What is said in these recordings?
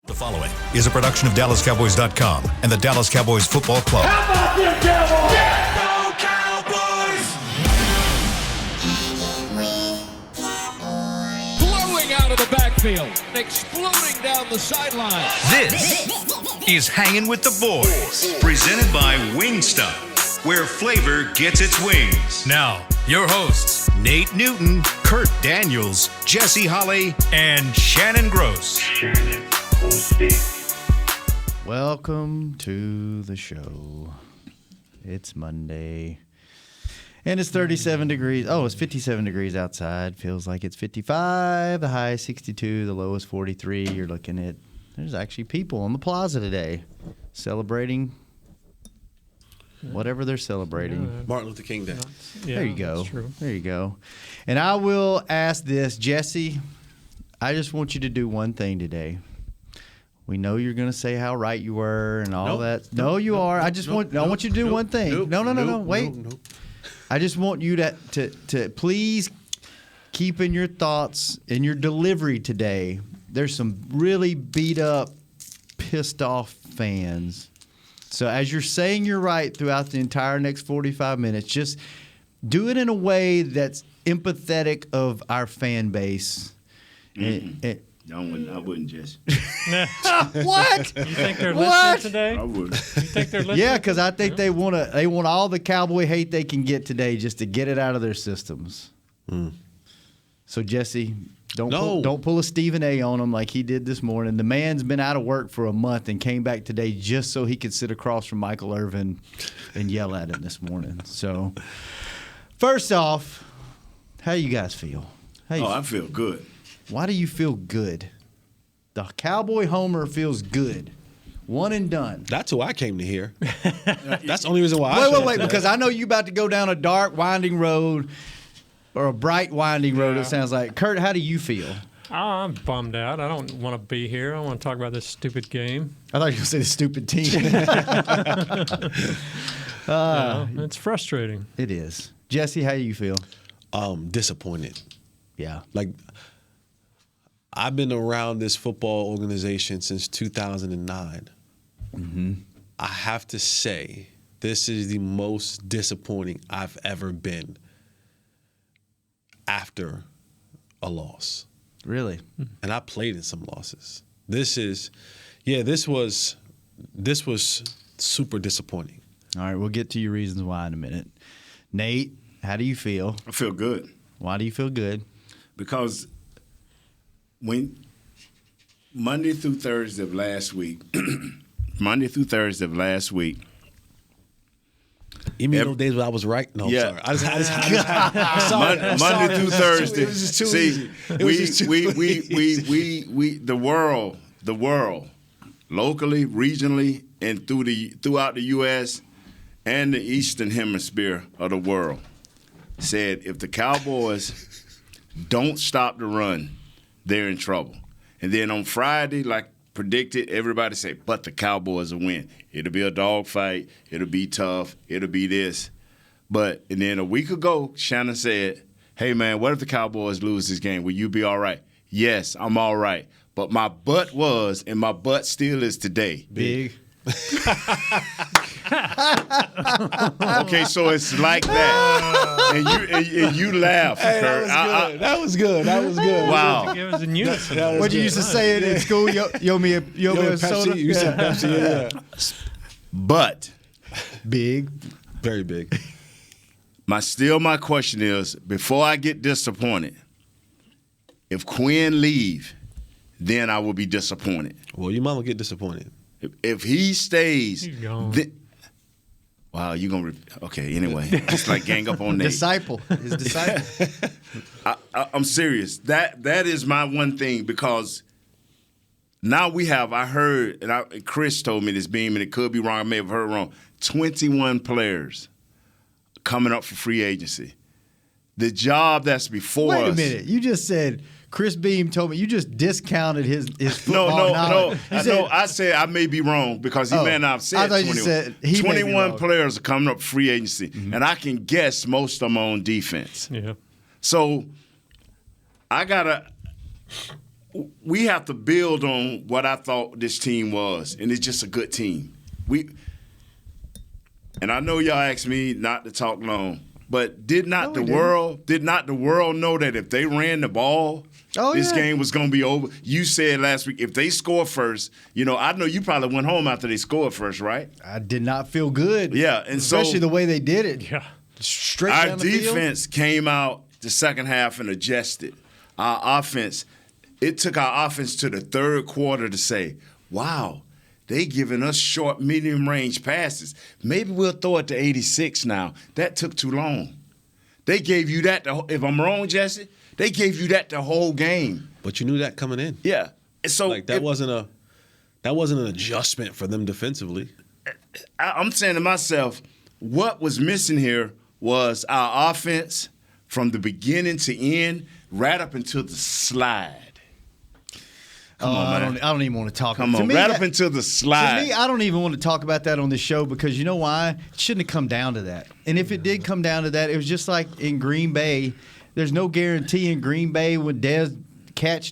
The following is a production of DallasCowboys.com and the Dallas Cowboys Football Club. How about them Cowboys? Yeah! Go Cowboys! Blowing out of the backfield, exploding down the sideline. This is Hangin' with the Boys, presented by Wingstop, where flavor gets its wings. Now, your hosts, Nate Newton, Kurt Daniels, Jesse Holley, and Shannon Gross. Welcome to the show. It's Monday. And it's 37 degrees. Oh, it's 57 degrees outside. Feels like it's 55. The high is 62. The low is 43. You're looking at, there's actually people on the plaza today celebrating whatever they're celebrating. Martin Luther King Day. Yeah, there you go. That's true. There you go. And I will ask this, Jesse, I just want you to do one thing today. We know you're going to say how right you were and all that. No, you are. I want you to do one thing. No. Wait. I just want you to please keep in your thoughts in your delivery today. There's some really beat up, pissed off fans. So as you're saying you're right throughout the entire next 45 minutes, just do it in a way that's empathetic of our fan base. I wouldn't, Jesse. What? You think they're What? listening today? I would. You think they're listening? Yeah, because I think they want all the Cowboy hate they can get today just to get it out of their systems. So Jesse, don't pull a Stephen A. on him like he did this morning. The man's been out of work for a month and came back today just so he could sit across from Michael Irvin and yell at him this morning. So first off, how you guys feel? I feel good. Why do you feel good? The Cowboy homer feels good. One and done. That's who I came to hear. That's the only reason why Wait, because I know you about to go down a dark, winding road or a bright, winding road, it sounds like. Kurt, how do you feel? I'm bummed out. I don't want to be here. I want to talk about this stupid game. I thought you were going to say the stupid team. It's frustrating. It is. Jesse, how do you feel? Disappointed. Yeah. Like, I've been around this football organization since 2009. Mm-hmm. I have to say, this is the most disappointing I've ever been after a loss. Really? And I played in some losses. This was super disappointing. All right, we'll get to your reasons why in a minute. Nate, how do you feel? I feel good. Why do you feel good? Because when Monday through Thursday of last week, You mean those days when I was right? No, Yeah. I'm sorry. I'm sorry. Monday through Thursday. It was just too See, easy. we the world, locally, regionally, and throughout the U.S. and the Eastern Hemisphere of the world said if the Cowboys don't stop the run, they're in trouble. And then on Friday, like predicted, everybody said, but the Cowboys will win. It'll be a dogfight. It'll be tough. It'll be this. And then a week ago, Shannon said, hey, man, what if the Cowboys lose this game? Will you be all right? Yes, I'm all right. But my butt was, and my butt still is today. Big. Okay, so it's like that. And you laugh, Hey, Kurt. that was good. Wow. It was in unison. What you used to say in school? You owe me a soda? You said Pepsi, yeah. But Big. Very big. my question is, before I get disappointed, if Quinn leave, then I will be disappointed. Well, your mom will get disappointed. If he stays, He's gone. Wow, you gonna okay? Anyway, just like gang up on Nate. His disciple. I'm serious. That is my one thing because now we have. I heard, and Chris told me this, Beam, and it could be wrong. I may have heard wrong. 21 players coming up for free agency. The job that's before us. Wait a minute. You just said Chris Beam told me you just discounted his football knowledge. I said I may be wrong because he may not have said I thought 21. You said he 21 players are coming up free agency, and I can guess most of them on defense. Yeah. So I gotta we have to build on what I thought this team was, and it's just a good team. And I know y'all asked me not to talk long, but did not the world know that if they ran the ball, this game was going to be over? You said last week if they score first, I know you probably went home after they scored first, right? I did not feel good. Yeah, and especially the way they did it. Yeah, straight our down the field. defense came out the second half and adjusted. Our offense, it took our offense to the third quarter to say, wow, they giving us short, medium-range passes. Maybe we'll throw it to 86 now. That took too long. They gave you that, if I'm wrong, Jesse, they gave you that the whole game. But you knew that coming in. Yeah. And so that wasn't an adjustment for them defensively. I'm saying to myself, what was missing here was our offense from the beginning to end, right up until the slide. Come on, man. I don't even want to talk about it. Come on, right up until the slide. To me, I don't even want to talk about that on this show because you know why? It shouldn't have come down to that. And if it did come down to that, it was just like in Green Bay. There's no guarantee in Green Bay with Dez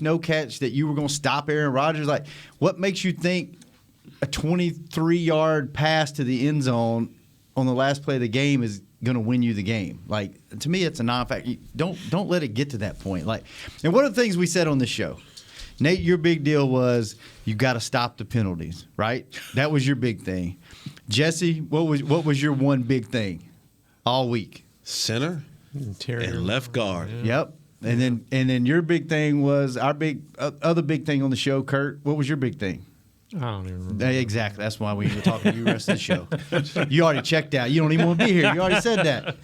no catch that you were going to stop Aaron Rodgers. Like, what makes you think a 23-yard pass to the end zone on the last play of the game is going to win you the game? Like, to me, it's a non-fact. Don't let it get to that point. Like, and one of the things we said on this show, Nate, your big deal was you got to stop the penalties, right? That was your big thing. Jesse, what was your one big thing all week? Center interior and left guard. Yeah. Yep. And then your big thing was our other big thing on the show, Kurt. What was your big thing? I don't even remember. Exactly. That's why we were talking to you the rest of the show. You already checked out. You don't even want to be here. You already said that.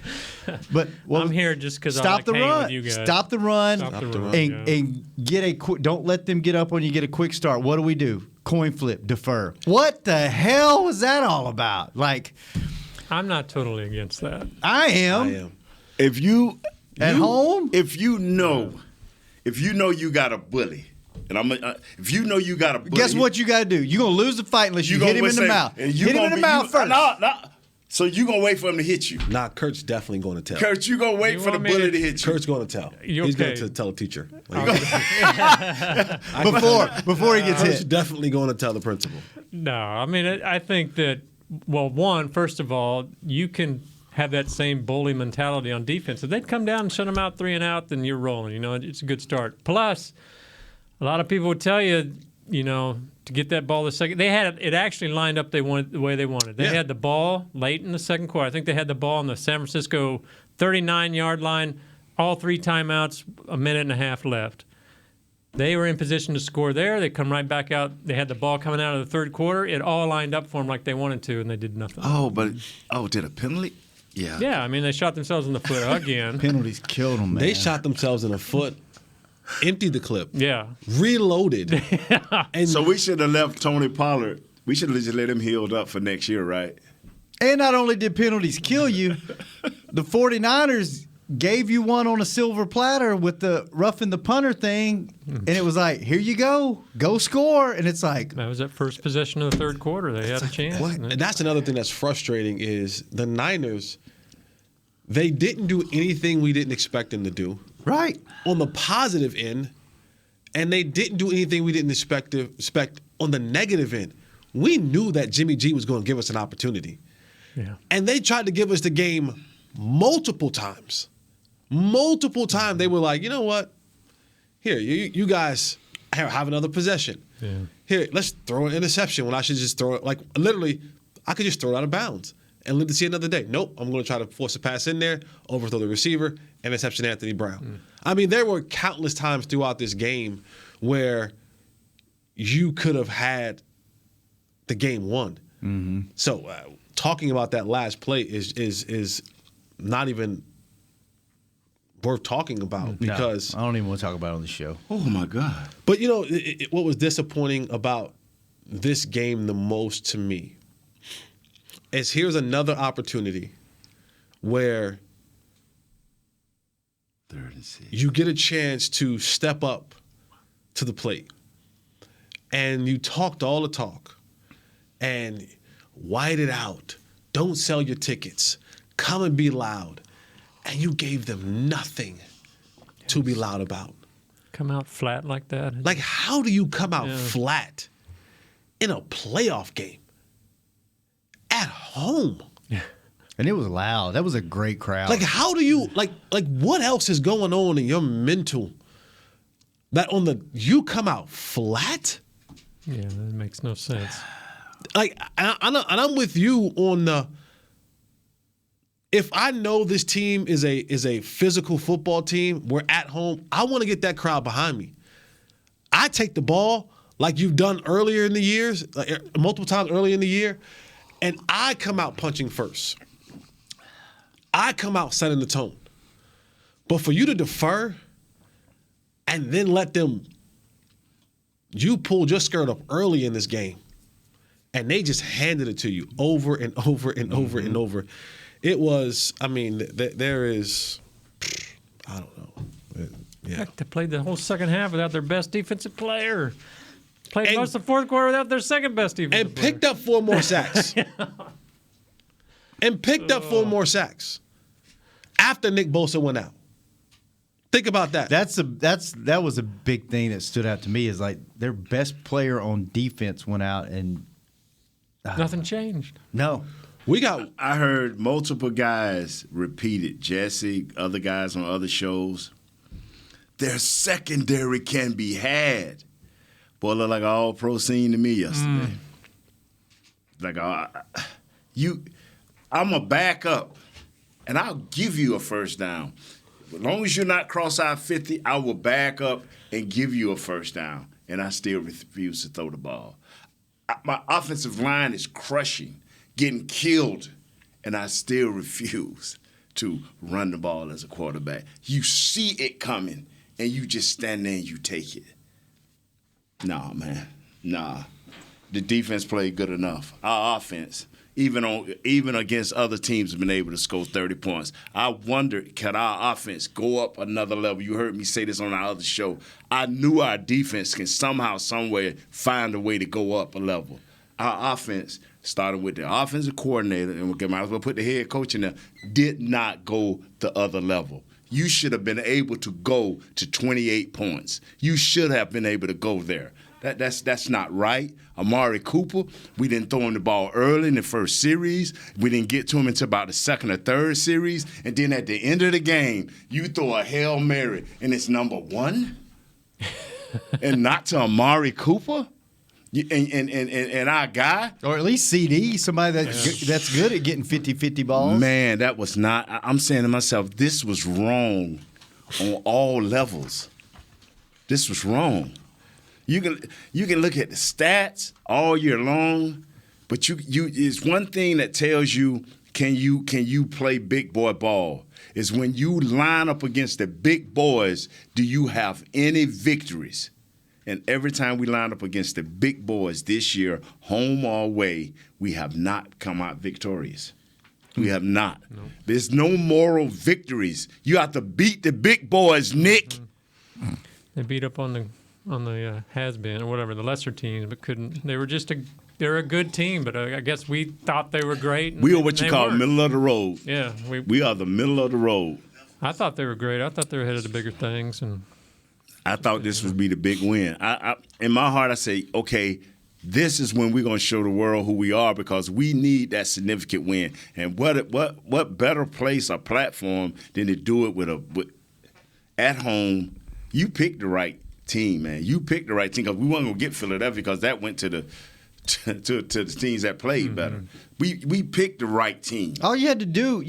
But I'm here just because I like the hanging run. with you guys. Stop the run. Stop the run. And get a quick. Don't let them get up on you. Get a quick start. What do? Coin flip, defer. What the hell was that all about? Like, I'm not totally against that. I am. If you home, if you know you got a bully. And if you know you got a bully, guess what you got to do? You're going to lose the fight unless you hit him in the mouth. And hit him in the mouth first. No. So you're going to wait for him to hit you. Nah, Kurt's definitely going to tell. Kurt, you're going to wait for the bully to hit you. Kurt's going to tell. He's going to tell a teacher. Before he gets Kurt's hit. definitely going to tell the principal. No, I mean, I think that, well, first of all, you can have that same bully mentality on defense. If they'd come down and shut them out 3 and out, then you're rolling. It's a good start. Plus, a lot of people would tell you, to get that ball the second. They had it actually lined up the way they wanted. They had the ball late in the second quarter. I think they had the ball on the San Francisco 39-yard line, all 3 timeouts, a minute and a half left. They were in position to score there. They come right back out. They had the ball coming out of the third quarter. It all lined up for them like they wanted to, and they did nothing. Did a penalty? Yeah. Yeah, I mean, they shot themselves in the foot again. Penalties killed them, man. They shot themselves in the foot. Emptied the clip. Yeah. Reloaded. And so we should have left Tony Pollard. We should have just let him healed up for next year, right? And not only did penalties kill you, the 49ers gave you one on a silver platter with the roughing the punter thing, and it was like, here you go score. And it's like, that was that first possession of the third quarter. They had a chance. And that's another thing that's frustrating is the Niners, they didn't do anything we didn't expect them to do. Right. On the positive end, and they didn't do anything we didn't expect on the negative end. We knew that Jimmy G was going to give us an opportunity. Yeah. And they tried to give us the game multiple times. Multiple times they were like, you know what? Here, you guys have another possession. Yeah. Here, let's throw an interception when I should just throw it. Like, literally, I could just throw it out of bounds and live to see another day. Nope, I'm going to try to force a pass in there, overthrow the receiver, interception Anthony Brown. I mean, there were countless times throughout this game where you could have had the game won. Mm-hmm. So talking about that last play is not even worth talking about because I don't even want to talk about it on the show. Oh my God! But what was disappointing about this game the most to me is here's another opportunity where you get a chance to step up to the plate. And you talked all the talk and white it out. Don't sell your tickets. Come and be loud. And you gave them nothing to be loud about. come out flat like that. Like, how do you come out Yeah. flat in a playoff game at home? And it was loud. That was a great crowd. Like, how do you like what else is going on in your mental that you come out flat? Yeah, that makes no sense. Like, and I'm with you on the. If I know this team is a physical football team, we're at home, I want to get that crowd behind me. I take the ball like you've done earlier in the years, like multiple times earlier in the year, and I come out punching first. I come out setting the tone. But for you to defer and then let them, you pulled your skirt up early in this game, and they just handed it to you over and over and over and over. It was, I mean, there is, I don't know. Yeah. Heck, they played the whole second half without their best defensive player. Played And- most of the fourth quarter without their second best defensive And player. picked up 4 more sacks. And picked up 4 more sacks after Nick Bosa went out. Think about that. That was a big thing that stood out to me is like their best player on defense went out and Nothing changed. no. We got I heard multiple guys repeat it. Jesse, other guys on other shows. Their secondary can be had. Boy, looked like an all-pro scene to me yesterday. Like, I'm a backup, and I'll give you a first down. As long as you're not cross-eye 50, I will back up and give you a first down, and I still refuse to throw the ball. My offensive line is crushing, getting killed, and I still refuse to run the ball as a quarterback. You see it coming, and you just stand there and you take it. Nah, man. Nah. The defense played good enough. Our offense, even against other teams, have been able to score 30 points. I wonder, can our offense go up another level? You heard me say this on our other show. I knew our defense can somehow, somewhere find a way to go up a level. Our offense, starting with the offensive coordinator, and we might as well put the head coach in there, did not go the other level. You should have been able to go to 28 points. You should have been able to go there. That's not right. Amari Cooper, we didn't throw him the ball early in the first series. We didn't get to him until about the second or third series. And then at the end of the game, you throw a Hail Mary, and it's number 1? And not to Amari Cooper? And our guy? Or at least CD, somebody that's good at getting 50-50 balls. Man, that was not – I'm saying to myself, this was wrong on all levels. This was wrong. You can look at the stats all year long, but you it's one thing that tells you can you play big boy ball is when you line up against the big boys, do you have any victories? And every time we line up against the big boys this year, home or away, we have not come out victorious. We have not. No. There's no moral victories. You have to beat the big boys, Nick. They beat up on the has-been or whatever, the lesser teams, but couldn't. They were they're a good team, but I guess we thought they were great. We are what you call middle of the road. Yeah. We are the middle of the road. I thought they were great. I thought they were headed to bigger things. And I thought this would be the big win. I in my heart, I say, okay, this is when we're going to show the world who we are because we need that significant win. And what better place or platform than to do it with at home? You picked the right team, man. You picked the right team because we weren't going to get Philadelphia because that went to the teams that played better. We picked the right team. All you had to do,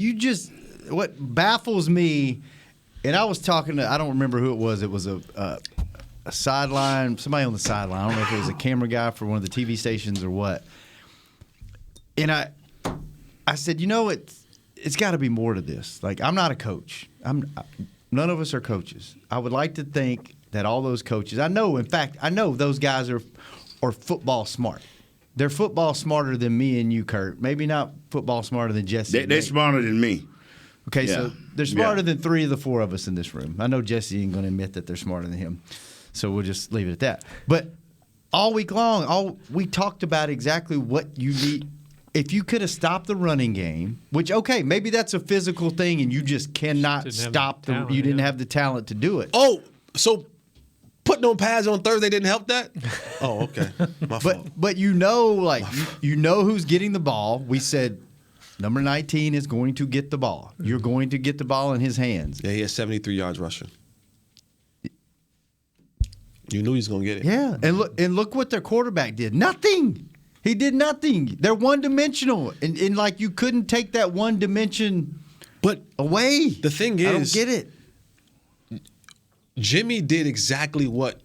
what baffles me, and I was talking to, I don't remember who it was. It was a sideline, somebody on the sideline. I don't know if it was a camera guy for one of the TV stations or what. And I said, it's got to be more to this. Like, I'm not a coach. None of us are coaches. I would like to think that all those coaches, I know those guys are football smart. They're football smarter than me and you, Kurt. Maybe not football smarter than Jesse. They're smarter than me. Okay, Yeah. so they're smarter than 3 of the 4 of us in this room. I know Jesse ain't going to admit that they're smarter than him, so we'll just leave it at that. But all week long, we talked about exactly what you need. If you could have stopped the running game, which, okay, maybe that's a physical thing and you just cannot stop you didn't have the talent to do it. Oh, so Putting on pads on Thursday didn't help that? Oh, okay. My fault. But you know, like you know who's getting the ball. We said number 19 is going to get the ball. You're going to get the ball in his hands. Yeah, he has 73 yards rushing. You knew he was going to get it. Yeah, and look what their quarterback did. Nothing. He did nothing. They're one-dimensional, and like you couldn't take that one dimension away. The thing is, I don't get it. Jimmy did exactly what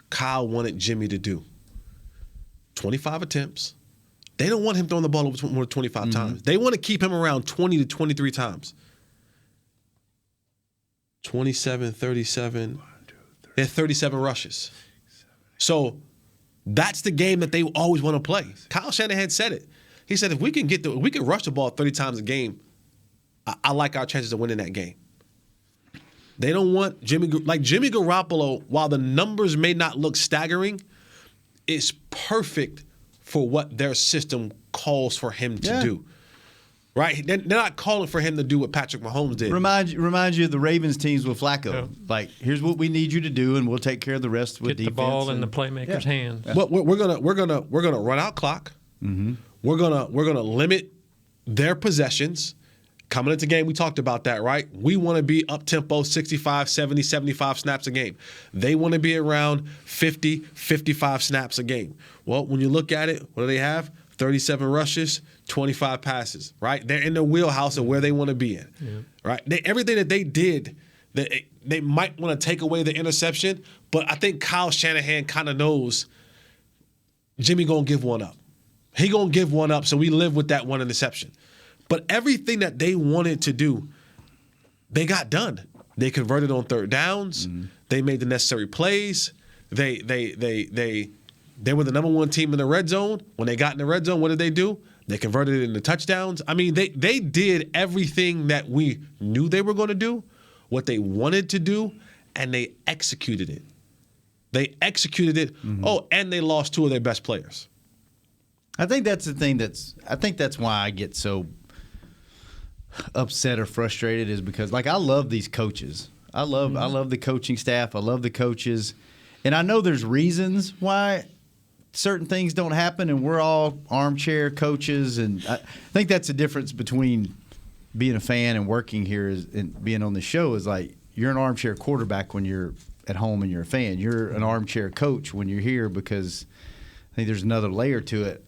Kyle wanted Jimmy to do. 25 attempts. They don't want him throwing the ball over more than 25 times. They want to keep him around 20 to 23 times. 27, 37. They had 37 rushes. So that's the game that they always want to play. Kyle Shanahan said it. He said if we can rush the ball 30 times a game, I like our chances of winning that game. They don't want Jimmy Garoppolo, while the numbers may not look staggering, is perfect for what their system calls for him to do. Right? They're not calling for him to do what Patrick Mahomes did. Remind you of the Ravens teams with Flacco. Yeah. Like, here's what we need you to do, and we'll take care of the rest with defense. Get the ball in the playmaker's hands. But we're gonna run out clock. We're gonna limit their possessions. Coming into game, we talked about that, right? We want to be up tempo, 65, 70, 75 snaps a game. They want to be around 50, 55 snaps a game. Well, when you look at it, what do they have? 37 rushes, 25 passes, right? They're in the wheelhouse of where they want to be in, right? Everything that they did, they might want to take away the interception, but I think Kyle Shanahan kind of knows Jimmy going to give one up. He going to give one up, so we live with that one interception. But everything that they wanted to do, they got done. They converted on third downs. They made the necessary plays. They were the number one team in the red zone. When they got in the red zone, what did they do? They converted it into touchdowns. I mean, they did everything that we knew they were going to do, what they wanted to do, and they executed it. They executed it. Oh, and they lost two of their best players. I think that's the thing I think that's why I get so upset or frustrated, is because, like, I love these coaches. I love the coaching staff. I love the coaches. And I know there's reasons why certain things don't happen, and we're all armchair coaches. And I think that's the difference between being a fan and working here and being on the show is, like, you're an armchair quarterback when you're at home and you're a fan. You're an armchair coach when you're here, because I think there's another layer to it.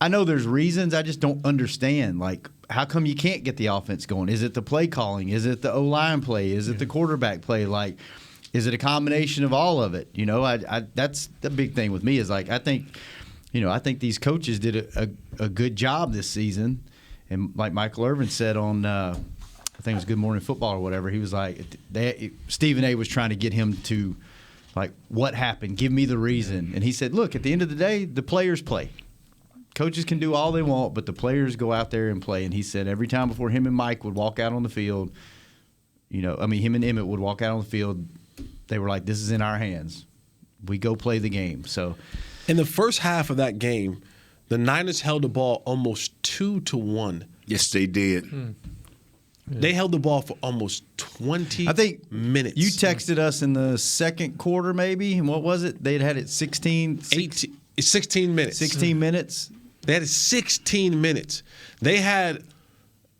I know there's reasons. I just don't understand. Like, how come you can't get the offense going? Is it the play calling? Is it the O-line play? Is it the quarterback play? Like, is it a combination of all of it? You know, that's the big thing with me is, like, I think these coaches did a good job this season. And like Michael Irvin said on, I think it was Good Morning Football or whatever, he was like, Stephen A. was trying to get him to, like, what happened? Give me the reason. And he said, look, at the end of the day, the players play. Coaches can do all they want, but the players go out there and play. And he said every time before him and Mike would walk out on the field, him and Emmett would walk out on the field, they were like, this is in our hands. We go play the game. So, in the first half of that game, the Niners held the ball almost 2-1. Yes, they did. They held the ball for almost 20 minutes. You texted us in the second quarter, maybe, and what was it? They'd had it 16 minutes. 16 minutes. They had 16 minutes. They had,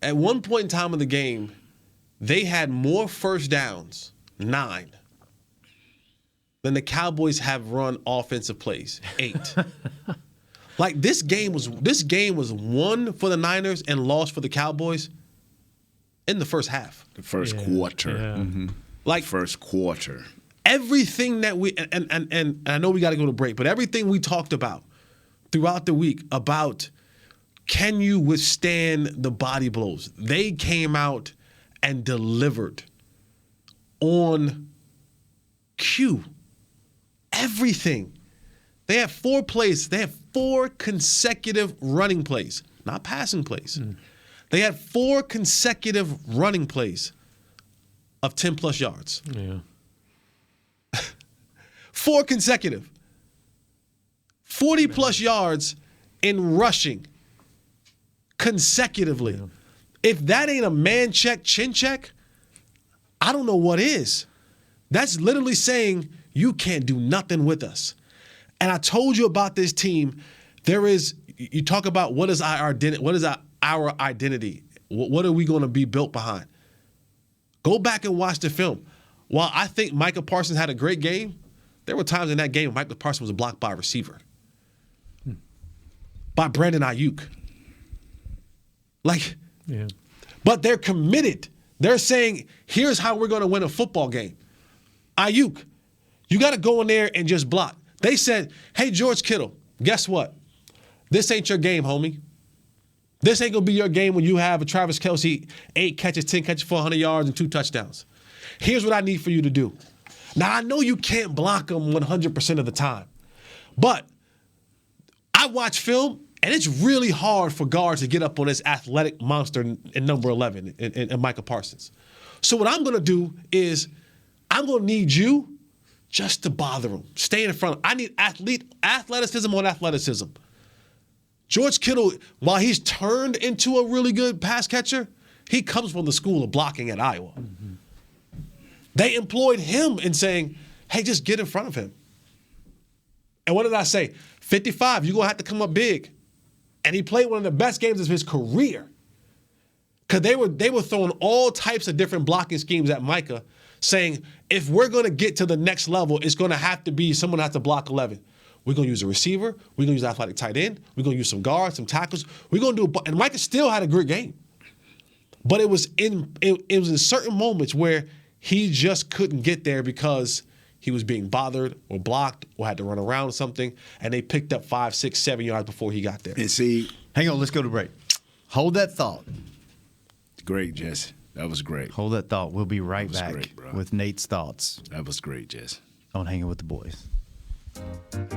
at one point in time of the game, they had more first downs, 9, than the Cowboys have run offensive plays, 8. Like, this game was won for the Niners and lost for the Cowboys in the first half. The first quarter. Yeah. Like, First quarter. everything that we and I know we got to go to break, but everything we talked about throughout the week about can you withstand the body blows? They came out and delivered on cue. Everything. They had 4 plays. They had 4 consecutive running plays, not passing plays. They had 4 consecutive running plays of 10-plus yards. Yeah. 4 consecutive. 40-plus yards in rushing consecutively. Yeah. If that ain't a man check, chin check, I don't know what is. That's literally saying you can't do nothing with us. And I told you about this team. You talk about what is our identity? What is our identity? What are we going to be built behind? Go back and watch the film. While I think Micah Parsons had a great game, there were times in that game Micah Parsons was blocked by a receiver. By Brandon Ayuk. But they're committed. They're saying, here's how we're going to win a football game. Ayuk, you got to go in there and just block. They said, hey, George Kittle, guess what? This ain't your game, homie. This ain't going to be your game when you have a Travis Kelce, 8 catches, 10 catches, 400 yards, and 2 touchdowns. Here's what I need for you to do. Now, I know you can't block them 100% of the time, but I watch film, and it's really hard for guards to get up on this athletic monster in number 11 in Micah Parsons. So what I'm going to do is I'm going to need you just to bother him. Stay in front. I need athleticism on athleticism. George Kittle, while he's turned into a really good pass catcher, he comes from the school of blocking at Iowa. Mm-hmm. They employed him in saying, hey, just get in front of him. And what did I say? 55, you're going to have to come up big. And he played one of the best games of his career. Because they were throwing all types of different blocking schemes at Micah, saying, if we're going to get to the next level, it's going to have to be someone has to block 11. We're going to use a receiver. We're going to use an athletic tight end. We're going to use some guards, some tackles. We're going to do and Micah still had a great game. But it was in certain moments where he just couldn't get there because he was being bothered or blocked or had to run around something, and they picked up 5, 6, 7 yards before he got there. And see, hang on, let's go to break. Hold that thought. Great, Jesse. That was great. Hold that thought. We'll be right back great, bro. with Nate's thoughts. That was great, Jesse. On Hanging with the Boys.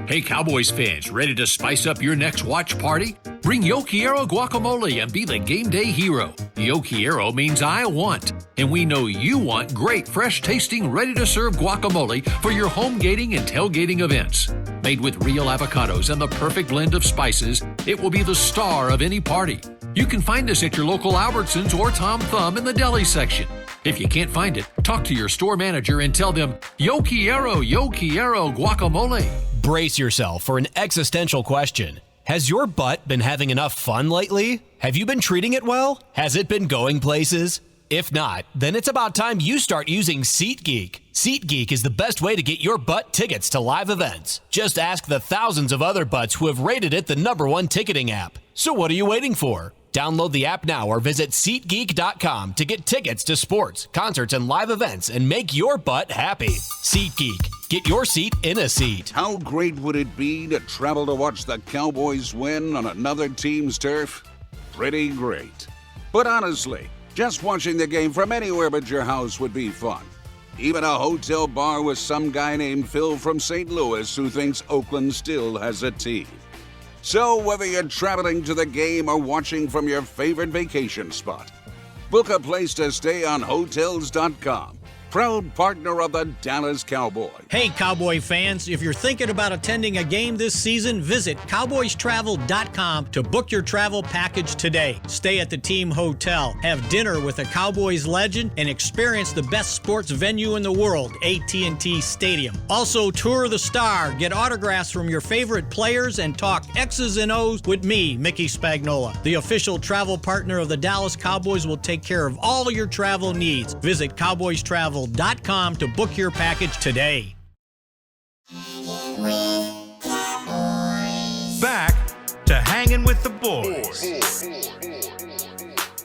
Hey, Cowboys fans, ready to spice up your next watch party? Bring Yo Quiero guacamole and be the game day hero. Yo Quiero means I want, and we know you want great, fresh-tasting, ready-to-serve guacamole for your home gating and tailgating events. Made with real avocados and the perfect blend of spices, it will be the star of any party. You can find us at your local Albertsons or Tom Thumb in the deli section. If you can't find it, talk to your store manager and tell them, Yo quiero guacamole. Brace yourself for an existential question. Has your butt been having enough fun lately? Have you been treating it well? Has it been going places? If not, then it's about time you start using SeatGeek. SeatGeek is the best way to get your butt tickets to live events. Just ask the thousands of other butts who have rated it the #1 ticketing app. So what are you waiting for? Download the app now or visit SeatGeek.com to get tickets to sports, concerts, and live events and make your butt happy. SeatGeek. Get your seat in a seat. How great would it be to travel to watch the Cowboys win on another team's turf? Pretty great. But honestly, just watching the game from anywhere but your house would be fun. Even a hotel bar with some guy named Phil from St. Louis who thinks Oakland still has a team. So whether you're traveling to the game or watching from your favorite vacation spot, book a place to stay on Hotels.com. Proud partner of the Dallas Cowboys. Hey, Cowboy fans, if you're thinking about attending a game this season, visit CowboysTravel.com to book your travel package today. Stay at the team hotel, have dinner with a Cowboys legend, and experience the best sports venue in the world, AT&T Stadium. Also, tour the Star, get autographs from your favorite players, and talk X's and O's with me, Mickey Spagnola. The official travel partner of the Dallas Cowboys will take care of all your travel needs. Visit CowboysTravel.com to book your package today. Back to Hanging with the Boys.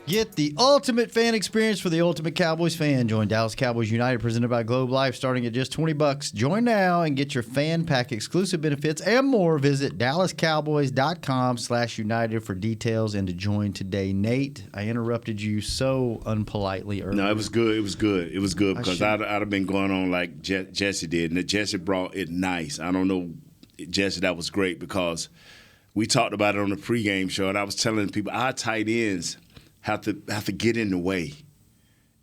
Get the ultimate fan experience for the ultimate Cowboys fan. Join Dallas Cowboys United, presented by Globe Life, starting at just $20. Join now and get your fan pack exclusive benefits and more. Visit DallasCowboys.com/United for details and to join today. Nate, I interrupted you so unpolitely earlier. No, it was good. It was good. It was good because I'd have been going on like Jesse did. And Jesse brought it nice. I don't know, Jesse, that was great because we talked about it on the pregame show, and I was telling people our tight ends have to get in the way.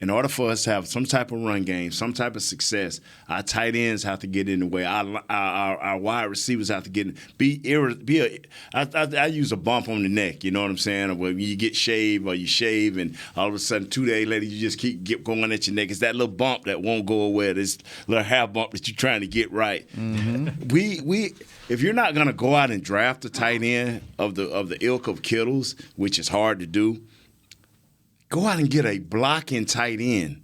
In order for us to have some type of run game, some type of success, our tight ends have to get in the way. Our wide receivers have to get in. I use a bump on the neck, you know what I'm saying? Or when you get shaved or you shave and all of a sudden 2 days later you just keep going at your neck. It's that little bump that won't go away, this little hair bump that you're trying to get right. Mm-hmm. If you're not going to go out and draft a tight end of the ilk of Kittles, which is hard to do, go out and get a blocking tight end.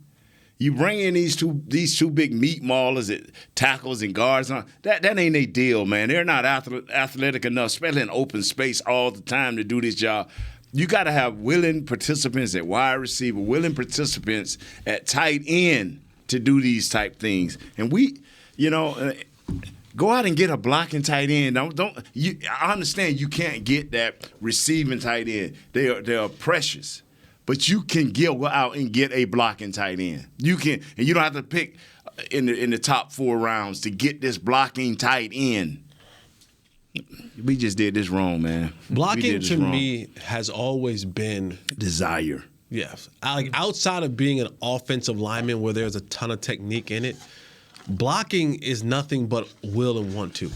You bring in these two big meat maulers at tackles and guards. That ain't a deal, man. They're not athletic enough, especially in open space all the time to do this job. You got to have willing participants at wide receiver, willing participants at tight end to do these type things. And go out and get a blocking tight end. I understand you can't get that receiving tight end. They are precious. But you can go out and get a blocking tight end. You can, and you don't have to pick in the top 4 rounds to get this blocking tight end. We just did this wrong, man. Blocking to me has always been desire. Yes, like outside of being an offensive lineman where there's a ton of technique in it, blocking is nothing but will and want to.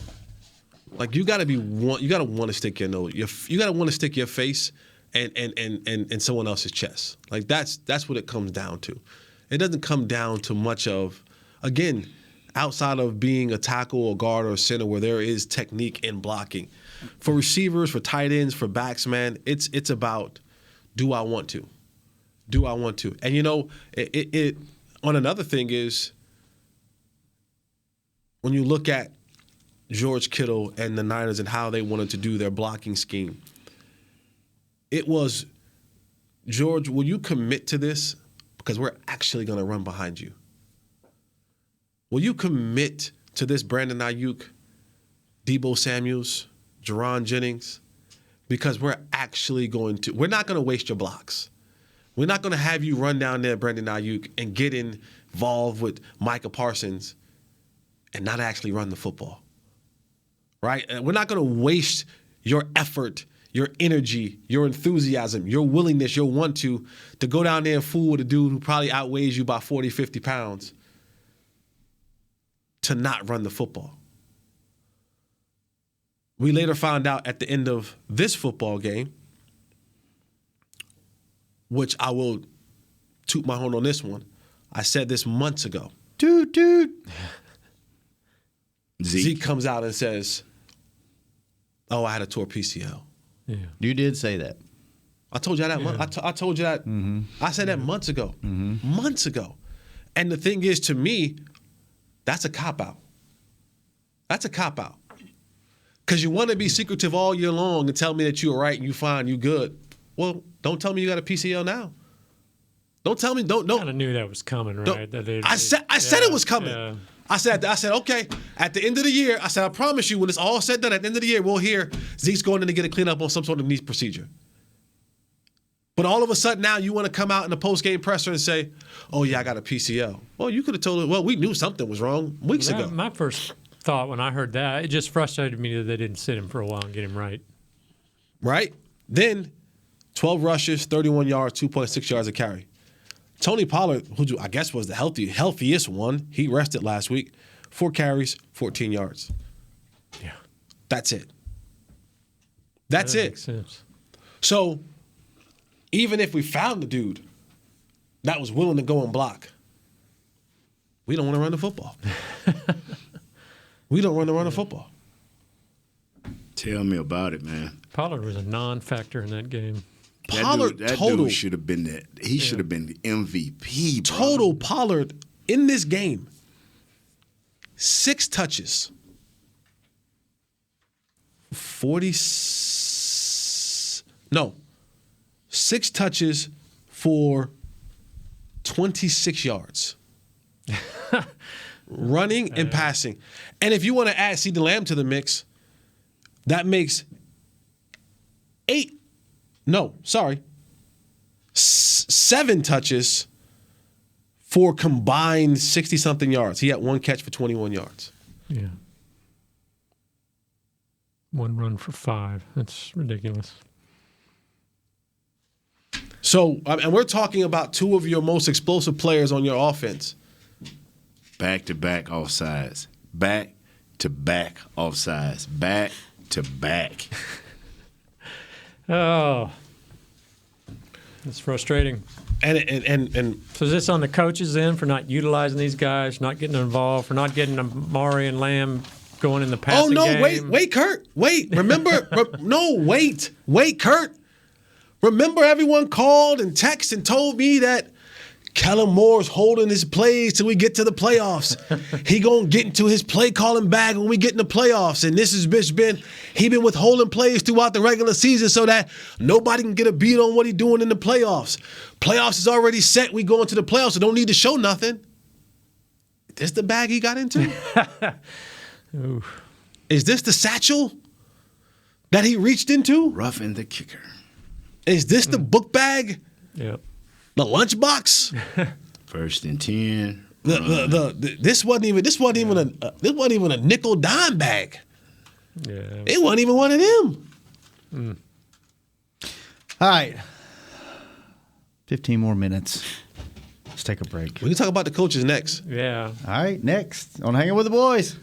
Like you got to want to stick your nose. You got to want to stick your face and someone else's chest. Like that's what it comes down to. It doesn't come down to much of, again, outside of being a tackle or guard or center where there is technique in blocking. For receivers, for tight ends, for backs, man, it's about, do I want to? Do I want to? And it on another thing is when you look at George Kittle and the Niners and how they wanted to do their blocking scheme, it was, George, will you commit to this? Because we're actually going to run behind you. Will you commit to this, Brandon Ayuk, Deebo Samuels, Jerron Jennings? Because we're not going to waste your blocks. We're not going to have you run down there, Brandon Ayuk, and get involved with Micah Parsons and not actually run the football. Right? And we're not going to waste your effort, your energy, your enthusiasm, your willingness, your want to go down there and fool with a dude who probably outweighs you by 40, 50 pounds to not run the football. We later found out at the end of this football game, which I will toot my horn on this one. I said this months ago. Dude. Zeke comes out and says, "Oh, I had a tore PCL." Yeah. You did say that. I told you that. I told you that. Mm-hmm. I said that months ago. Mm-hmm. Months ago. And the thing is, to me, that's a cop-out. That's a cop-out. Because you want to be secretive all year long and tell me that you're right and you're fine, you're good. Well, don't tell me you got a PCL now. Don't tell me. Don't. I kind of knew that was coming, right? I said it was coming. Yeah. I said, okay, at the end of the year, I said, I promise you, when it's all said and done, at the end of the year, we'll hear Zeke's going in to get a cleanup on some sort of knee procedure. But all of a sudden now you want to come out in the post-game presser and say, oh, yeah, I got a PCL. Well, you could have told it, well, we knew something was wrong weeks ago. My first thought when I heard that, it just frustrated me that they didn't sit him for a while and get him right. Right? Then 12 rushes, 31 yards, 2.6 yards a carry. Tony Pollard, who I guess was the healthiest one, he rested last week. 4 carries, 14 yards. Yeah. That's it. That's it. Makes sense. So, even if we found the dude that was willing to go and block, we don't want to run the football. We don't want to run the football. Tell me about it, man. Pollard was a non-factor in that game. Pollard that dude should have been that. He should have been the MVP. Bro. Total Pollard in this game. 6 touches. 6 touches for 26 yards. Running and passing. And if you want to add CeeDee Lamb to the mix, that makes 7 touches for combined 60-something yards. He had 1 catch for 21 yards. Yeah. 1 run for 5. That's ridiculous. So, and we're talking about two of your most explosive players on your offense. Back-to-back offsides. Back-to-back offsides. Back-to-back. Oh, it's frustrating. And So is this on the coaches then for not utilizing these guys, not getting involved, for not getting Amari and Lamb going in the passing game? Wait, Kurt. Wait, remember? Wait, Kurt. Remember everyone called and texted and told me that Kellen Moore's holding his plays till we get to the playoffs. He gonna get into his play calling bag when we get in the playoffs. And this has been withholding plays throughout the regular season so that nobody can get a beat on what he's doing in the playoffs. Playoffs is already set. We go into the playoffs, so don't need to show nothing. This the bag he got into? Is this the satchel that he reached into? Roughing the kicker. Is this the book bag? Yep. The lunchbox? 1st and 10. This wasn't even a nickel dime bag. Yeah. It wasn't even one of them. All right. 15 more minutes. Let's take a break. We can talk about the coaches next. Yeah. All right, next on Hanging with the Boys.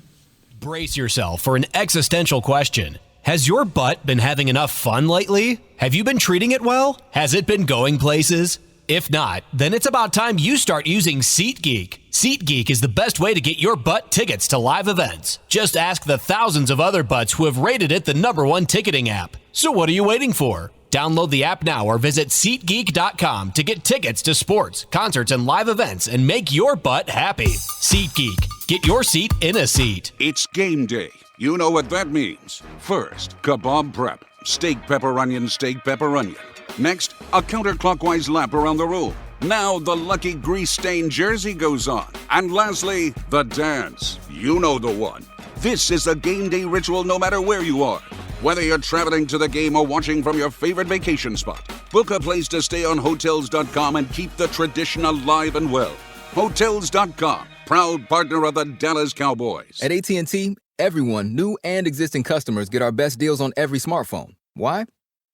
Brace yourself for an existential question. Has your butt been having enough fun lately? Have you been treating it well? Has it been going places? If not, then it's about time you start using SeatGeek. SeatGeek is the best way to get your butt tickets to live events. Just ask the thousands of other butts who have rated it the #1 ticketing app. So what are you waiting for? Download the app now or visit SeatGeek.com to get tickets to sports, concerts, and live events and make your butt happy. SeatGeek. Get your seat in a seat. It's game day. You know what that means. First, kebab prep. Steak, pepper, onion, steak, pepper, onion. Next, a counterclockwise lap around the room. Now the lucky grease-stained jersey goes on. And lastly, the dance. You know the one. This is a game day ritual no matter where you are. Whether you're traveling to the game or watching from your favorite vacation spot, book a place to stay on Hotels.com and keep the tradition alive and well. Hotels.com, proud partner of the Dallas Cowboys. At AT&T, everyone, new and existing customers, get our best deals on every smartphone. Why?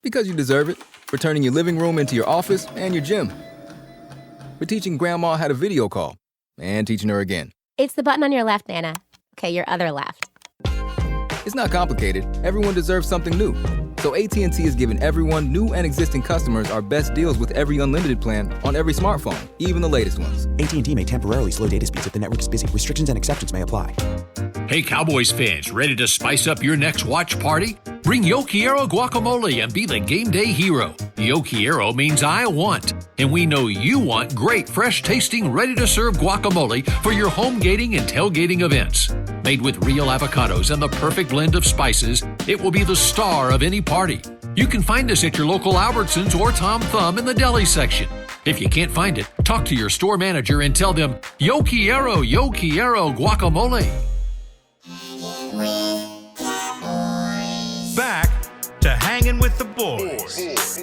Because you deserve it. We're turning your living room into your office and your gym. We're teaching Grandma how to video call and teaching her again. It's the button on your left, Nana. Okay, your other left. It's not complicated. Everyone deserves something new. So AT&T is giving everyone, new and existing customers, our best deals with every unlimited plan on every smartphone, even the latest ones. AT&T may temporarily slow data speeds if the network is busy. Restrictions and exceptions may apply. Hey, Cowboys fans, ready to spice up your next watch party? Bring Yo Quiero guacamole and be the game day hero. Yo Quiero means I want, and we know you want great, fresh-tasting, ready-to-serve guacamole for your home gating and tailgating events. Made with real avocados and the perfect blend of spices, it will be the star of any party. You can find us at your local Albertsons or Tom Thumb in the deli section. If you can't find it, talk to your store manager and tell them, Yo Quiero guacamole. Back to Hanging with the Boys.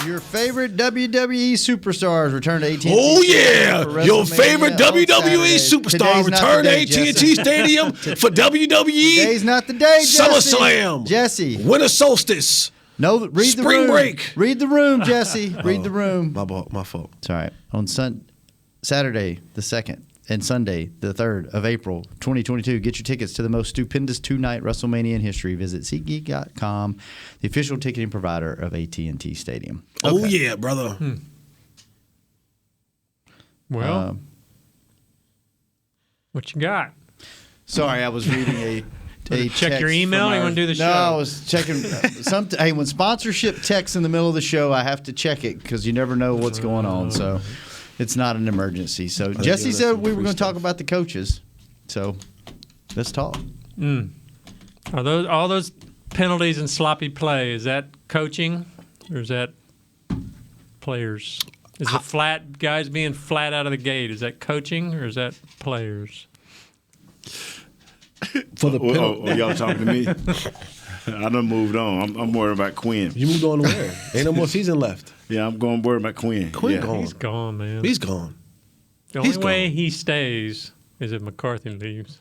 Your favorite WWE superstars return to AT&T. Oh, yeah. for Your WrestleMania favorite on WWE Saturday. superstar Today's not return the to day, AT&T Jesse. Stadium for WWE. Today's not the day, Jesse. SummerSlam. Jesse. Winter solstice. No, read the Spring room. break. Read the room, Jesse. Read the room. My fault. It's all right. On Saturday the 2nd and Sunday the 3rd of April 2022, get your tickets to the most stupendous two-night WrestleMania in history. Visit SeatGeek.com, the official ticketing provider of AT&T Stadium. Oh, Okay. yeah, brother. Well, what you got? Sorry, I was reading a Check your text email. from You our- want to do the show? No, I was checking. Hey, when sponsorship texts in the middle of the show, I have to check it because you never know what's going on. So it's not an emergency. So Jesse that's said some we were free going to talk stuff. about the coaches. So let's talk. Are those all those penalties and sloppy play? Is that coaching or is that players? Is it flat guys being flat out of the gate? Is that coaching or is that players? For the Oh, y'all talking to me? I done moved on. I'm worried about Quinn. You moved on to where? Ain't no more season left. Yeah, I'm going worried about Quinn. Quinn yeah. gone. He's gone, man. He's gone. The only he's way gone. he stays is if McCarthy leaves.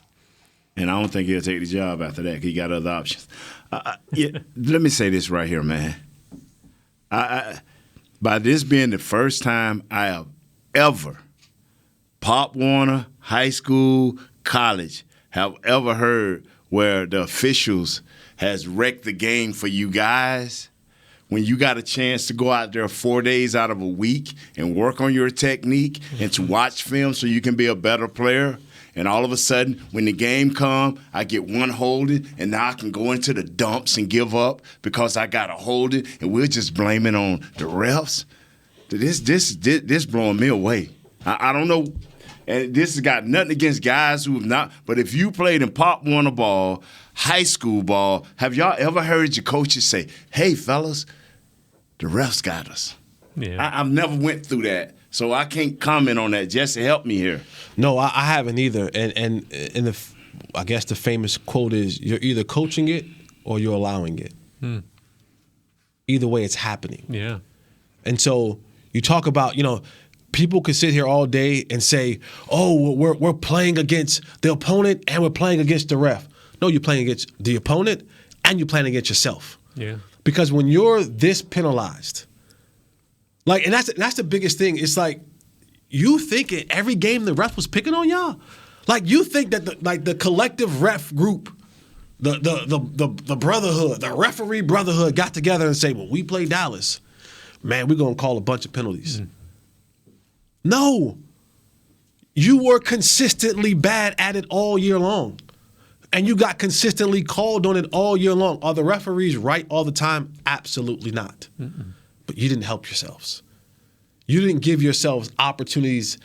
And I don't think he'll take the job after that. He got other options. Yeah, let me say this right here, man. By this being the first time I have ever, Pop Warner, high school, college, have ever heard where the officials has wrecked the game for you guys. When you got a chance to go out there 4 days out of a week and work on your technique and to watch film so you can be a better player, and all of a sudden, when the game come, I get one holding, and now I can go into the dumps and give up because I got a holding, and we're just blaming on the refs. This blowing me away. I don't know, and this has got nothing against guys who have not, but if you played in Pop Warner ball, high school ball, have y'all ever heard your coaches say, hey, fellas, the refs got us? Yeah. I've never went through that. So I can't comment on that. Jesse, help me here. No, I haven't either. And I guess the famous quote is, you're either coaching it or you're allowing it. Either way, it's happening. Yeah. And so you talk about, people could sit here all day and say, oh, we're playing against the opponent and we're playing against the ref. No, you're playing against the opponent and you're playing against yourself. Yeah. Because when you're this penalized, and that's the biggest thing. It's like, you think in every game the ref was picking on y'all? Like, you think that the collective ref group, the brotherhood, the referee brotherhood got together and say, when we play Dallas, man, we're going to call a bunch of penalties. No. You were consistently bad at it all year long. And you got consistently called on it all year long. Are the referees right all the time? Absolutely not. But you didn't help yourselves. You didn't give yourselves opportunities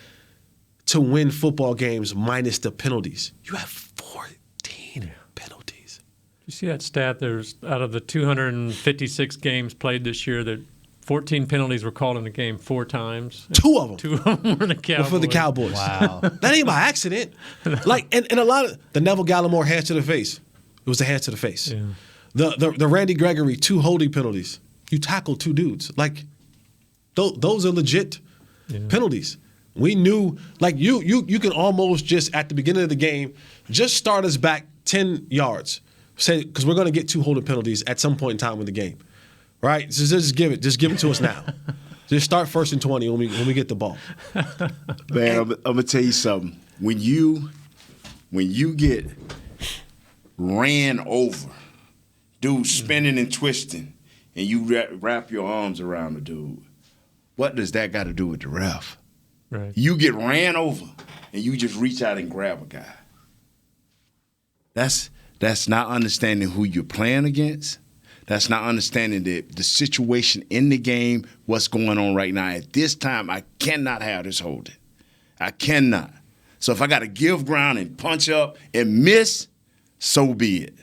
to win football games minus the penalties. You have 14 penalties. You see that stat? There's out of the 256 games played this year, that 14 penalties were called in the game 4 times. 2 of them. 2 of them were the Cowboys. For the Cowboys. Wow. That ain't by accident. And a lot of the Neville Gallimore hands to the face. It was the hands to the face. Yeah. The Randy Gregory 2 holding penalties. You tackled 2 dudes. Those are legit penalties. We knew, you can almost just at the beginning of the game just start us back 10 yards. Say, because we're going to get 2 holding penalties at some point in time in the game, right? So just give it to us now. Just start 1st and 20 when we get the ball. Man, I'm gonna tell you something. When you get ran over, dude spinning and twisting, and you wrap your arms around the dude, what does that got to do with the ref? Right. You get ran over, and you just reach out and grab a guy. That's not understanding who you're playing against. That's not understanding the situation in the game, what's going on right now. At this time, I cannot have this holding. I cannot. So if I got to give ground and punch up and miss, so be it.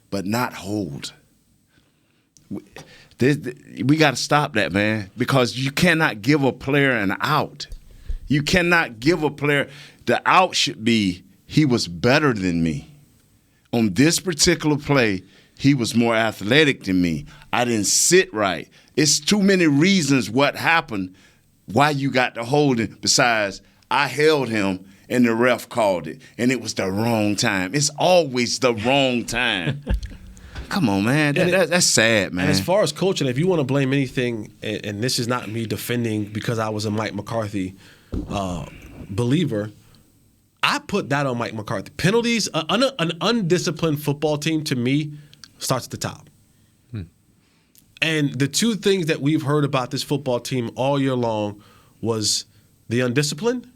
But not hold. We got to stop that, man, because you cannot give a player an out. You cannot give a player – the out should be he was better than me. On this particular play, he was more athletic than me. I didn't sit right. It's too many reasons what happened, why you got the holding, besides I held him and the ref called it, and it was the wrong time. It's always the wrong time. Come on, man. That's sad, man. And as far as coaching, if you want to blame anything, and this is not me defending because I was a Mike McCarthy believer, I put that on Mike McCarthy. Penalties, an undisciplined football team, to me, starts at the top. And the 2 things that we've heard about this football team all year long was the undisciplined,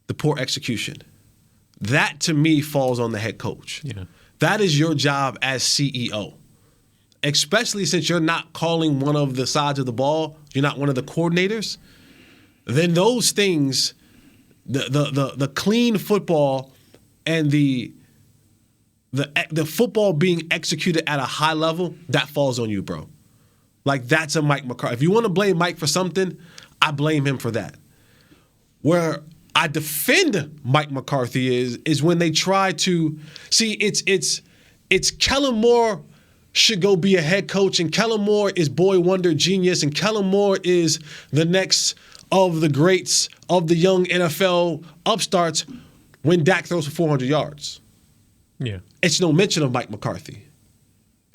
the poor execution. That, to me, falls on the head coach. Yeah. That is your job as CEO, especially since you're not calling one of the sides of the ball, you're not one of the coordinators. Then those things, the clean football and the football being executed at a high level, that falls on you, bro. That's a Mike McCarthy. If you want to blame Mike for something, I blame him for that. Where I defend Mike McCarthy is when they try to see it's Kellen Moore should go be a head coach, and Kellen Moore is boy wonder genius, and Kellen Moore is the next of the greats of the young NFL upstarts when Dak throws for 400 yards. Yeah. It's no mention of Mike McCarthy.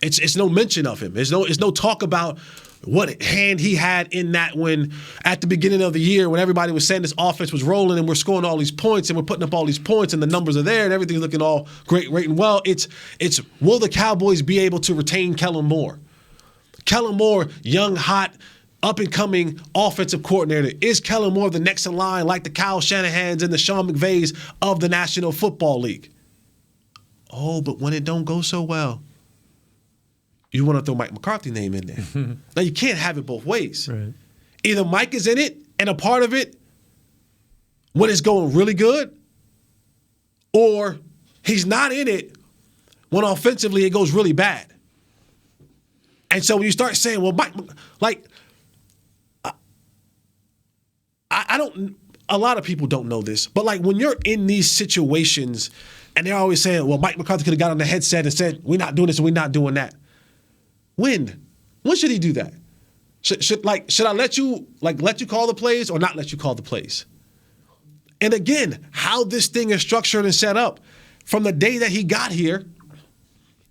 It's no mention of him. It's no talk about what hand he had in that when at the beginning of the year when everybody was saying this offense was rolling and we're scoring all these points and we're putting up all these points and the numbers are there and everything's looking all great and well. It's will the Cowboys be able to retain Kellen Moore? Kellen Moore, young, hot, up-and-coming offensive coordinator. Is Kellen Moore the next in line like the Kyle Shanahans and the Sean McVays of the National Football League? Oh, but when it don't go so well, you want to throw Mike McCarthy's name in there. Now, you can't have it both ways. Right. Either Mike is in it and a part of it when it's going really good, or he's not in it when offensively it goes really bad. And so when you start saying, well, Mike, like, I don't, a lot of people don't know this, but like when you're in these situations and they're always saying, well, Mike McCarthy could have got on the headset and said, we're not doing this and we're not doing that. When should he do that? Should I let you call the plays or not let you call the plays? And again, how this thing is structured and set up, from the day that he got here,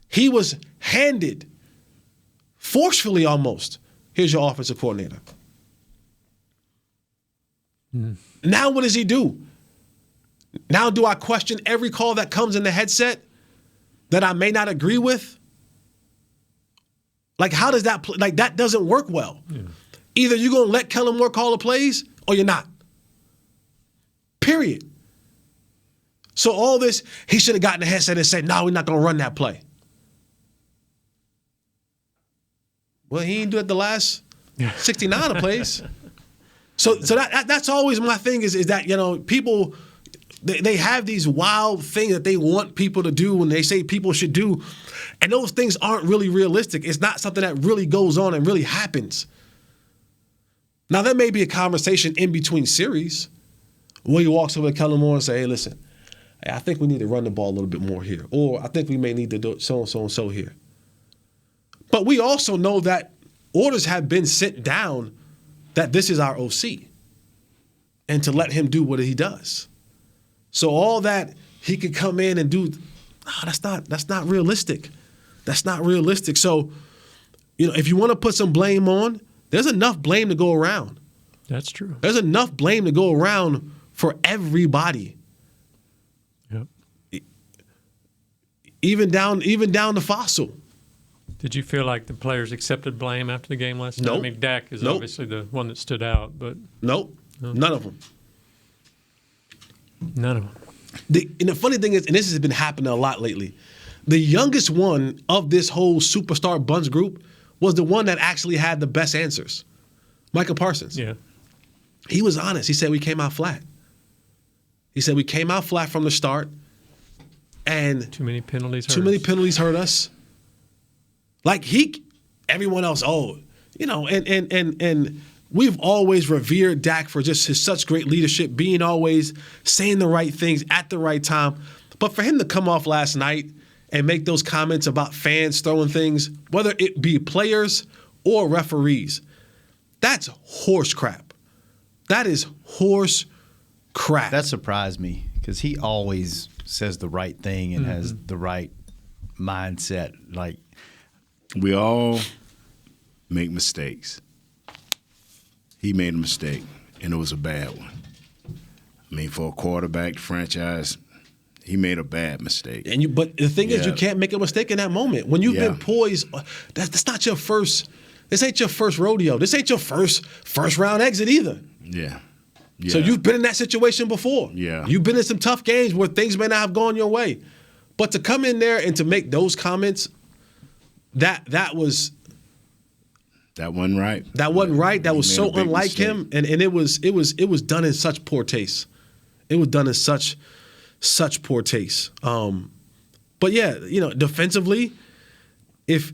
he was handed forcefully almost, here's your offensive coordinator. Now what does he do? Now do I question every call that comes in the headset that I may not agree with? Like, how does that like that doesn't work well. Yeah. Either you're going to let Kellen Moore call the plays or you're not. Period. So all this, he should have gotten the headset and said, no, we're not going to run that play. Well, he didn't do it the last 69 of plays. So that's always my thing is that, you know, people, they have these wild things that they want people to do and they say people should do. And those things aren't really realistic. It's not something that really goes on and really happens. Now, there may be a conversation in between series where he walks over to Kellen Moore and say, hey, listen, I think we need to run the ball a little bit more here. Or I think we may need to do so here. But we also know that orders have been sent down that this is our OC and to let him do what he does. So all that he could come in and do, that's not realistic. That's not realistic. So, you know, if you want to put some blame on, there's enough blame to go around. That's true. There's enough blame to go around for everybody. Yep. Even down to Fossil. Did you feel like the players accepted blame after the game last night? Nope. I mean, Dak is Nope. obviously the one that stood out, but Nope. None of them. None of them. And the funny thing is, and this has been happening a lot lately, the youngest one of this whole superstar bunch group was the one that actually had the best answers. Michael Parsons. Yeah. He was honest. He said we came out flat. He said we came out flat from the start, and too many penalties hurt us. Like everyone else, and we've always revered Dak for just his such great leadership, being always saying the right things at the right time. But for him to come off last night and make those comments about fans throwing things, whether it be players or referees, that's horse crap. That is horse crap. That surprised me because he always says the right thing and has the right mindset. Like, we all make mistakes. He made a mistake, and it was a bad one. I mean, for a quarterback franchise, he made a bad mistake. But the thing is, you can't make a mistake in that moment. When you've been poised, that's not your first. This ain't your first rodeo. This ain't your first round exit either. Yeah. So you've been in that situation before. Yeah. You've been in some tough games where things may not have gone your way. But to come in there and to make those comments, that was that wasn't right. That wasn't right. That was so unlike him, and it was done in such poor taste. It was done in such poor taste. But yeah, you know, defensively, if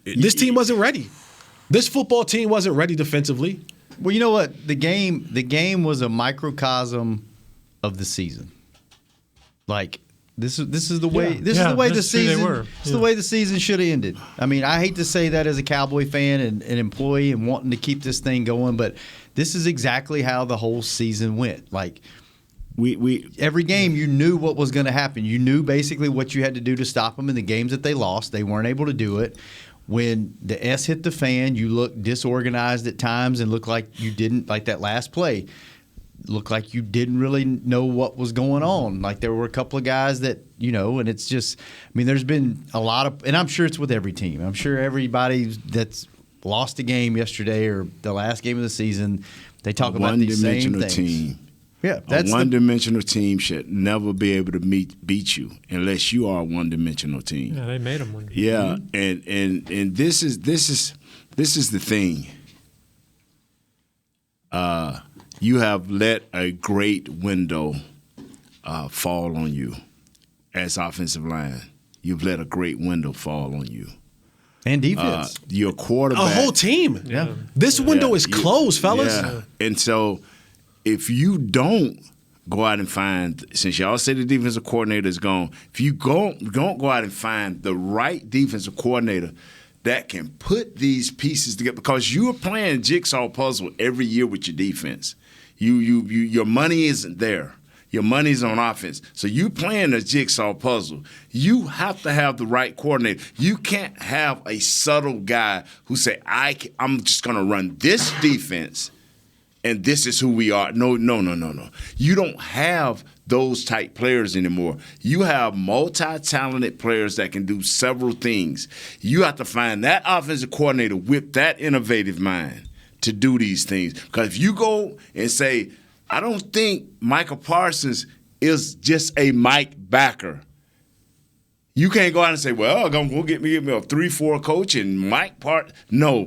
this team wasn't ready, this football team wasn't ready defensively. Well, you know what? The game was a microcosm of the season. Like, this is the way the season should have ended. I mean, I hate to say that as a Cowboy fan and an employee and wanting to keep this thing going, but this is exactly how the whole season went. Like, every game you knew what was going to happen. You knew basically what you had to do to stop them in the games that they lost. They weren't able to do it. When the S hit the fan, you looked disorganized at times and looked like you didn't, like that last play, looked like you didn't really know what was going on. Like there were a couple of guys that, and it's just, there's been a lot of, and I'm sure it's with every team. I'm sure everybody that's lost a game yesterday or the last game of the season, they talk about these same things. Team. Yeah, a one-dimensional team should never be able to beat you unless you are a one-dimensional team. Yeah, they made them one. Yeah, and this is the thing. You have let a great window fall on you as offensive line. You've let a great window fall on you. And defense. Your quarterback. A whole team. Yeah. This window is closed, fellas. Yeah. And so if you don't go out and find, since y'all say the defensive coordinator is gone, if you don't go out and find the right defensive coordinator that can put these pieces together, because you are playing jigsaw puzzle every year with your defense. Your money isn't there. Your money's on offense. So you playing a jigsaw puzzle. You have to have the right coordinator. You can't have a subtle guy who say, I'm just going to run this defense and this is who we are. No. You don't have those type players anymore. You have multi-talented players that can do several things. You have to find that offensive coordinator with that innovative mind to do these things. Because if you go and say, I don't think Michael Parsons is just a Mike backer. You can't go out and say, well, I'm going to get me a 3-4 coach and Mike No,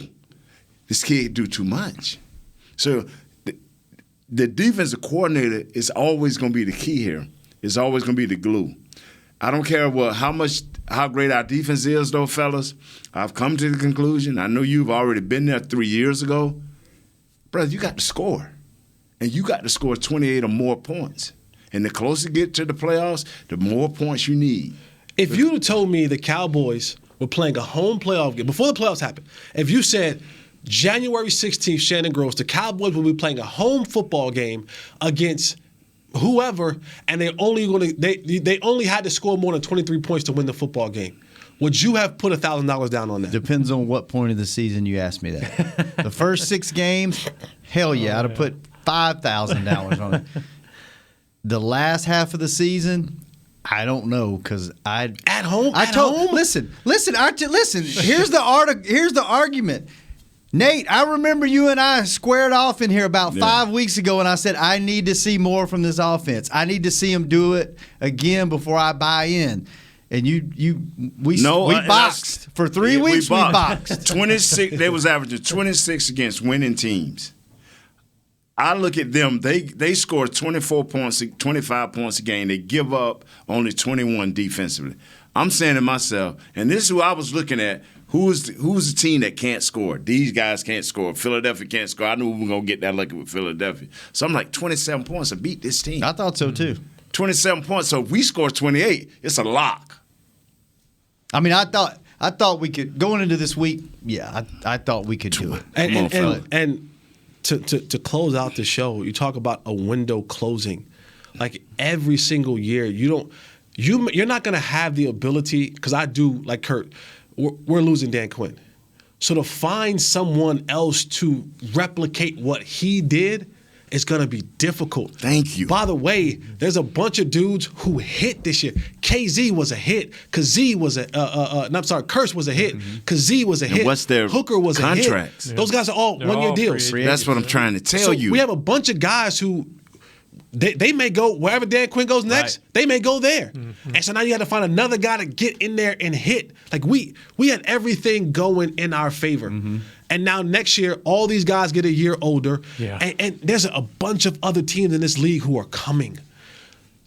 this kid do too much. So the defensive coordinator is always going to be the key here. It's always going to be the glue. I don't care how great our defense is, though, fellas. I've come to the conclusion. I know you've already been there 3 years ago. Brother, you got to score. And you got to score 28 or more points. And the closer you get to the playoffs, the more points you need. If you had told me the Cowboys were playing a home playoff game, before the playoffs happened, if you said January 16th, Shannon Gross, the Cowboys will be playing a home football game against whoever, and they only had to score more than 23 points to win the football game, would you have put $1,000 down on that? Depends on what point of the season you ask me that. The first 6 games, hell yeah, I'd have put $5,000 on it. The last half of the season, I don't know, because at home. Listen. Here's the argument. Nate, I remember you and I squared off in here about 5 weeks ago, and I said I need to see more from this offense. I need to see him do it again before I buy in. And we boxed for 3 weeks. We boxed 26. They was averaging 26 against winning teams. I look at them. They score 24 points, 25 points a game. They give up only 21 defensively. I'm saying to myself, and this is who I was looking at. Who's the team that can't score? These guys can't score. Philadelphia can't score. I knew we were going to get that lucky with Philadelphia. So I'm like, 27 points to beat this team. I thought so too. 27 points. So if we score 28, it's a lock. I mean, I thought we could, going into this week, I thought we could do it. And to close out the show, you talk about a window closing. Like every single year, you're not going to have the ability, because I do, like Kurt, we're losing Dan Quinn. So to find someone else to replicate what he did is going to be difficult. Thank you. By the way, there's a bunch of dudes who hit this year. KZ was a hit. Curse was a hit. Kaz was a hit. What's their Hooker was contracts? a hit. Those guys are all one-year deals. That's what I'm trying to tell you. We have a bunch of guys who they may go wherever Dan Quinn goes next. Right. They may go there, and so now you have to find another guy to get in there and hit. Like we had everything going in our favor, and now next year all these guys get a year older, and there's a bunch of other teams in this league who are coming.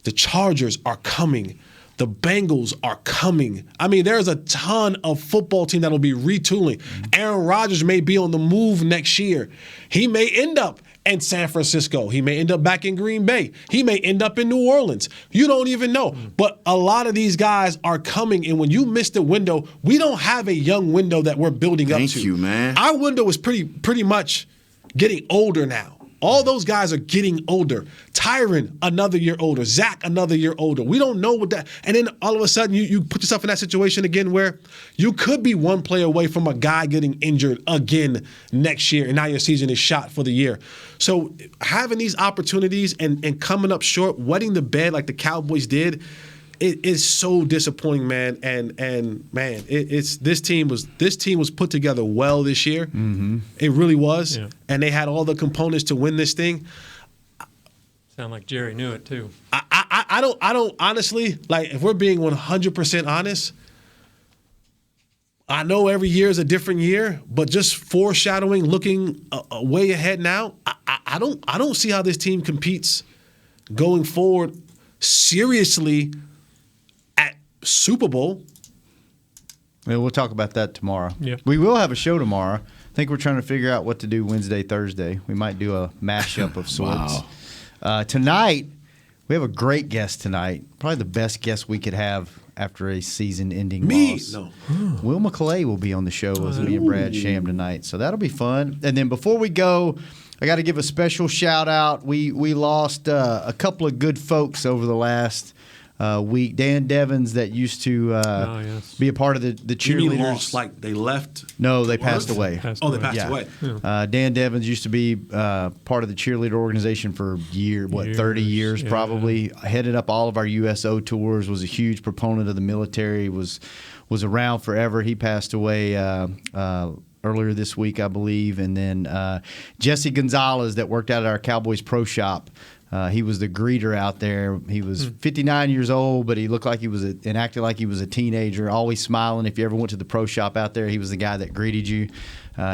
The Chargers are coming. The Bengals are coming. I mean, there's a ton of football team that will be retooling. Aaron Rodgers may be on the move next year. He may end up in San Francisco. He may end up back in Green Bay. He may end up in New Orleans. You don't even know. But a lot of these guys are coming, and when you miss the window, we don't have a young window that we're building up to. Thank you, man. Our window is pretty much getting older now. All those guys are getting older. Tyron, another year older. Zach, another year older. We don't know what that. And then all of a sudden, you put yourself in that situation again where you could be one play away from a guy getting injured again next year, and now your season is shot for the year. So having these opportunities and coming up short, wetting the bed like the Cowboys did, it is so disappointing, man. And man, it's this team was put together well this year. Mm-hmm. It really was, and they had all the components to win this thing. Sound like Jerry knew it too. I don't honestly, like, if we're being 100% honest, I know every year is a different year, but just foreshadowing, looking way ahead now, I don't see how this team competes going forward seriously at Super Bowl. Well, we'll talk about that tomorrow. Yeah. We will have a show tomorrow. I think we're trying to figure out what to do Wednesday, Thursday. We might do a mashup of sorts. Wow. Tonight, we have a great guest tonight. Probably the best guest we could have after a season-ending loss. No. Will McClay will be on the show with me and Brad Sham tonight, so that'll be fun. And then before we go, I got to give a special shout-out. We lost a couple of good folks over the last week. Dan Devins, that used to be a part of the cheerleaders. You mean lost, like they left? No, they passed away. They passed away. Yeah. Dan Devins used to be part of the cheerleader organization for 30 years probably. Headed up all of our USO tours, was a huge proponent of the military, was around forever. He passed away earlier this week, I believe. And then Jesse Gonzalez, that worked out at our Cowboys Pro Shop. He was the greeter out there. He was 59 years old, but he looked like he was and acted like he was a teenager, always smiling. If you ever went to the pro shop out there, he was the guy that greeted you.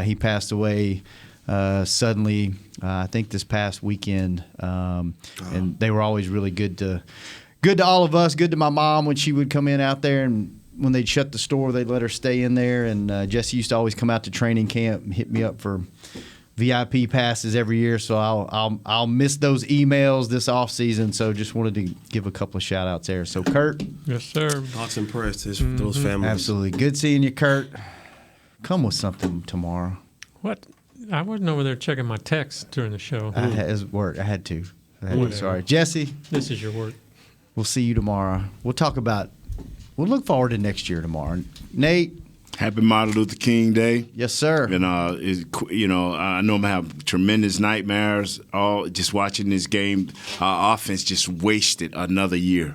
He passed away suddenly, I think this past weekend. And they were always really good to all of us, good to my mom when she would come in out there, and when they'd shut the store, they'd let her stay in there. And Jesse used to always come out to training camp and hit me up for VIP passes every year, so I'll miss those emails this off season. So just wanted to give a couple of shout outs there. So Kurt, yes sir, Thoughts and prayers to those families. Absolutely, good seeing you, Kurt. Come with something tomorrow. What? I wasn't over there checking my texts during the show. I had work. I had to. Whatever. Sorry, Jesse. This is your work. We'll see you tomorrow. We'll look forward to next year tomorrow. Nate. Happy Martin Luther King Day. Yes, sir. And I know I'm gonna have tremendous nightmares. Just watching this game, our offense just wasted another year.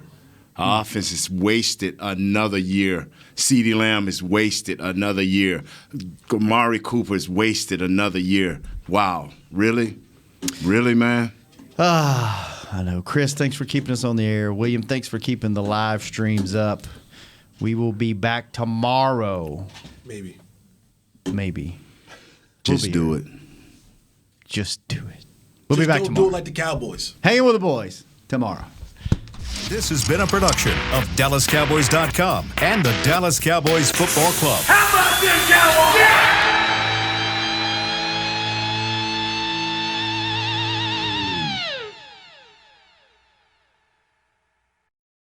Our offense has wasted another year. CeeDee Lamb has wasted another year. Amari Cooper has wasted another year. Wow, really, man. I know. Chris, thanks for keeping us on the air. William, thanks for keeping the live streams up. We will be back tomorrow. Maybe. Just do it. Just do it. We'll be back tomorrow. Do it like the Cowboys. Hanging with the boys tomorrow. This has been a production of DallasCowboys.com and the Dallas Cowboys Football Club. How about this, Cowboys? Yeah!